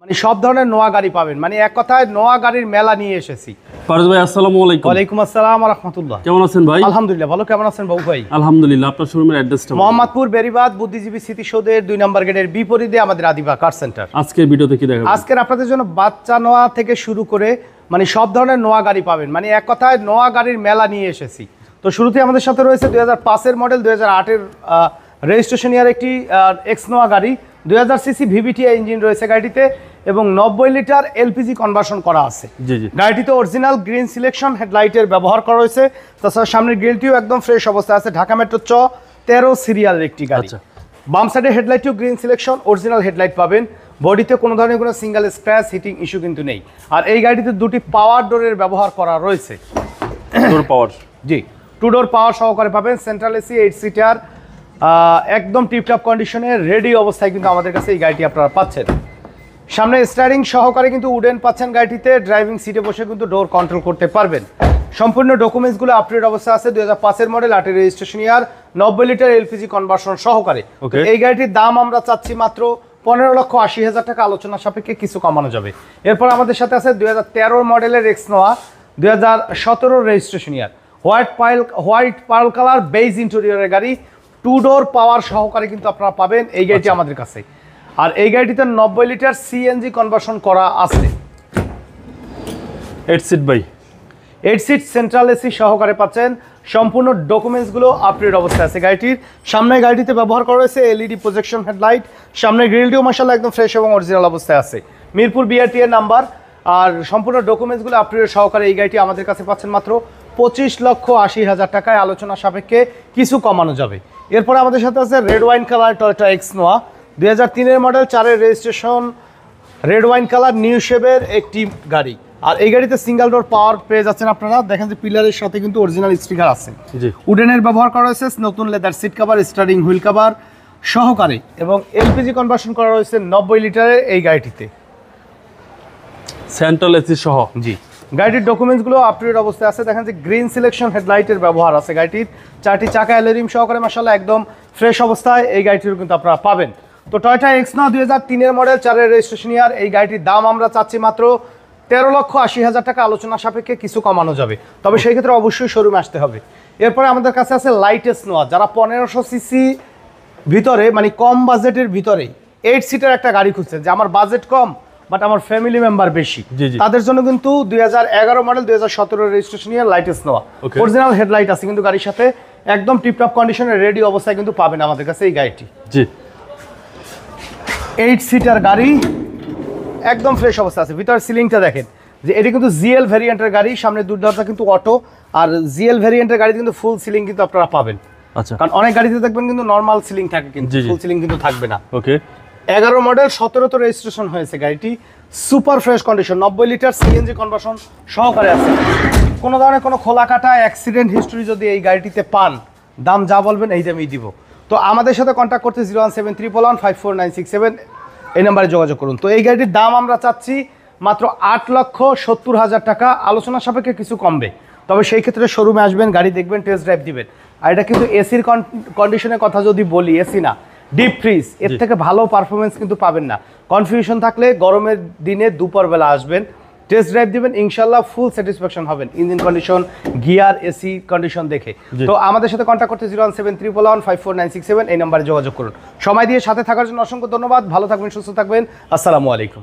মানে সব ধরনের নোয়া গাড়ি পাবেন, মানে এক কথায় নোয়া গাড়ির মেলা নিয়ে এসেছি। ফারুজ ভাই আসসালামু আলাইকুম। ওয়ালাইকুম আসসালাম ওয়া রাহমাতুল্লাহ। কেমন আছেন ভাই? আলহামদুলিল্লাহ ভালো, কেমন আছেন বাবু ভাই? আলহামদুলিল্লাহ। আপনার শোরুমের অ্যাড্রেসটা? মোহাম্মদপুর বেরিবাদ বুদ্ধিজীবী স্মৃতিসৌধের 2 নম্বর গেটের বিপরীতে আমাদের আদিবা কার সেন্টার। আজকের ভিডিওতে কি দেখাবো? আজকের আপনাদের জন্য বাচ্চা নোয়া থেকে শুরু করে মানে সব ধরনের নোয়া গাড়ি পাবেন, মানে এক কথায় নোয়া গাড়ির মেলা নিয়ে এসেছি। তো শুরুতে আমাদের সাথে রয়েছে 2005 এর মডেল, 2008 এর রেজিস্ট্রেশন ইয়ার একটি এক্স নোয়া গাড়ি, 2000 সিসি ভিভিটিআই ইঞ্জিন রয়েছে গাড়িটিতে এবং 90 লিটার এলপিজি কনভার্সন করা আছে। জি জি। গাড়িটিতে অরিজিনাল গ্রিন সিলেকশন হেডলাইটের ব্যবহার করা হয়েছে। তাছাড়া সামনের গ্রিলটিও একদম ফ্রেশ অবস্থায় আছে। ঢাকা মেট্রো 13 সিরিয়ালের একটি গাড়ি। বাম সাইডে হেডলাইটটিও গ্রিন সিলেকশন, অরিজিনাল হেডলাইট পাবেন। বডিতে কোনো ধরনের কোনো সিঙ্গেল স্ক্র্যাচ হিটিং ইস্যু কিন্তু নেই। আর এই গাড়িতে দুটি পাওয়ার ডোরের ব্যবহার করা রয়েছে। ডোর পাওয়ার? জি, 2 ডোর পাওয়ার সহকারে পাবেন। সেন্ট্রাল এসি 8 সিটার, একদম টিপটপ কন্ডিশনে রেডি অবস্থায় কিন্তু আমাদের কাছে এই গাড়িটি আপনারা পাচ্ছেন। সামনে স্টিয়ারিং সহকারে কিন্তু উডেন পাচ্ছেন গাড়িটিতে। ড্রাইভিং সিটে বসে কিন্তু ডোর কন্ট্রোল করতে পারবেন। সম্পূর্ণ ডকুমেন্টসগুলো আপডেট অবস্থায় আছে। 2005 এর মডেল, 8 এর রেজিস্ট্রেশন ইয়ার, 90 লিটার এলপিজি কনভার্সন সহকারে। এই গাড়িটির দাম আমরা চাচ্ছি মাত্র 15,80,000 টাকা। আলোচনা সাপেক্ষে কিছু কমানো যাবে। এরপর আমাদের সাথে আছে 2013 মডেলের X Noah, 2017 registration year, white pearl colour beige ইন্টেরিয়রের গাড়ি, 2 ডোর পাওয়ার সহকারে কিন্তু আপনারা পাবেন এই গাড়িটি আমাদের কাছে। আর এই গাড়িটিতে 90 লিটার সিএনজি কনভার্সন করা আছে। 8 seat by 8 seat central AC সহকারে পাচ্ছেন। সম্পূর্ণ ডকুমেন্টসগুলো আপডেট অবস্থায় আছে গাড়িটির। সামনে গাড়িতে ব্যবহার করা হয়েছে এলইডি প্রজেকশন হেডলাইট। সামনে গ্রিলটিও মাশাআল্লাহ একদম ফ্রেশ এবং অরিজিনাল অবস্থায় আছে। মিরপুর বিআরটি এর নাম্বার। আর সম্পূর্ণ ডকুমেন্টসগুলো আপডেট সহকারে এই গাড়িটি আমাদের কাছে পাচ্ছেন মাত্র 25,80,000 টাকায়। আলোচনা সাপেক্ষে কিছু কমানো যাবে। এরপর আমাদের সাথে আছে red wine colour Toyota x নোয়া, 2003 এর মডেল, 4 এর registration, red wine colour new শেপের একটি গাড়ি। আর এই গাড়িতে সিঙ্গেল ডোর পাওয়ার পেয়ে যাচ্ছেন আপনারা। দেখেন যে পিলারের সাথে কিন্তু অরিজিনাল স্টিকার আছে। উডেনের ব্যবহার করা হয়েছে, নতুন leather seat cover, steering wheel cover সহকারে এবং এলপিজি কনভার্সন করা হয়েছে 90 লিটারের এই গাড়িটিতে, সেন্ট্রাল এসি সহ। জি। গাড়িটির ডকুমেন্টসগুলো আপডেট অবস্থায় আছে। দেখেন যে গ্রিন সিলেকশন হেডলাইটের ব্যবহার আছে গাড়িটির। 4টি চাকা অ্যালুমিনিয়াম সহকারে মাশাআল্লাহ একদম ফ্রেশ অবস্থায় এই গাড়িটিও কিন্তু আপনারা পাবেন। তো টয়োটা এক্স নোয়া 2003 এর মডেল, 4 এর রেজিস্ট্রেশন ইয়ার, এই গাড়িটির দাম আমরা চাচ্ছি মাত্র 13,80,000 টাকা। আলোচনা সাপেক্ষে কিছু কমানো যাবে, তবে সেই ক্ষেত্রে অবশ্যই শোরুমে আসতে হবে। এরপরে আমাদের কাছে আছে লাইটেস্ট নোয়া, যারা 1500 সিসি ভিতরে মানে কম বাজেটের ভিতরে 8 সিটার একটা গাড়ি খুঁজছেন, যে আমার বাজেট কম বাট আমার ফ্যামিলি মেম্বার বেশি, তাদের জন্য কিন্তু 2011 মডেল, 2017 রেজিস্ট্রেশন ইয়ার লাইটেস্ট নোয়া। অরিজিনাল হেডলাইট আছে কিন্তু গাড়ির সাথে, একদম টিপটপ কন্ডিশনে রেডি অবস্থায় কিন্তু পাবেন আমাদের কাছে এই গাড়িটি। জি, 8 সিটার গাড়ি, একদম ফ্রেশ অবস্থা আছে। ভিতরের সিলিংটা দেখেন যে এটি কিন্তু জিএল ভ্যারিয়েন্টের গাড়ি। সামনে দুই দরজা কিন্তু অটো, আর জিএল ভ্যারিয়েন্টের গাড়িতে কিন্তু ফুল সিলিং কিন্তু আপনারা পাবেন। আচ্ছা, কারণ অনেক গাড়িতে দেখবেন কিন্তু নরমাল সিলিং থাকে, কিন্তু ফুল সিলিং কিন্তু থাকবে না। ওকে, 11 মডেল, 17 রেজিস্ট্রেশন হয়েছে গাড়িটি। Super fresh condition, 90 litre CNG conversion সহকারে আছে। কোনো ধরনের কোনো খোলা কাটা অ্যাক্সিডেন্ট হিস্ট্রি যদি এই গাড়িটিতে পান, দাম যা বলবেন এই দামেই দিব। তো আমাদের সাথে কন্ট্যাক্ট করতে 01731154967 এই নাম্বারে যোগাযোগ করুন। তো এই গাড়িটির দাম আমরা চাচ্ছি মাত্র 8,70,000 টাকা। আলোচনা সাপেক্ষে কিছু কমবে, তবে সেই ক্ষেত্রে শোরুমে আসবেন, গাড়ি দেখবেন, টেস্ট ড্রাইভ দিবেন। আর এটা কিন্তু এসির কন্ডিশনের কথা যদি বলি, এসি না, ডিপ ফ্রিজ, এর থেকে ভালো পারফরমেন্স কিন্তু পাবেন না। কনফিউশন থাকলে গরমের দিনে দুপুরবেলা আসবেন, টেস্ট ড্রাইভ দিবেন, ইনশাল্লাহ ফুল স্যাটিসফ্যাকশন হবেন engine condition, gear, AC condition দেখে। তো আমাদের সাথে কন্ট্যাক্ট করতে 01731154967 এই নাম্বারে যোগাযোগ করুন। সময় দিয়ে সাথে থাকার জন্য অসংখ্য ধন্যবাদ। ভালো থাকবেন, সুস্থ থাকবেন। আসসালামু আলাইকুম।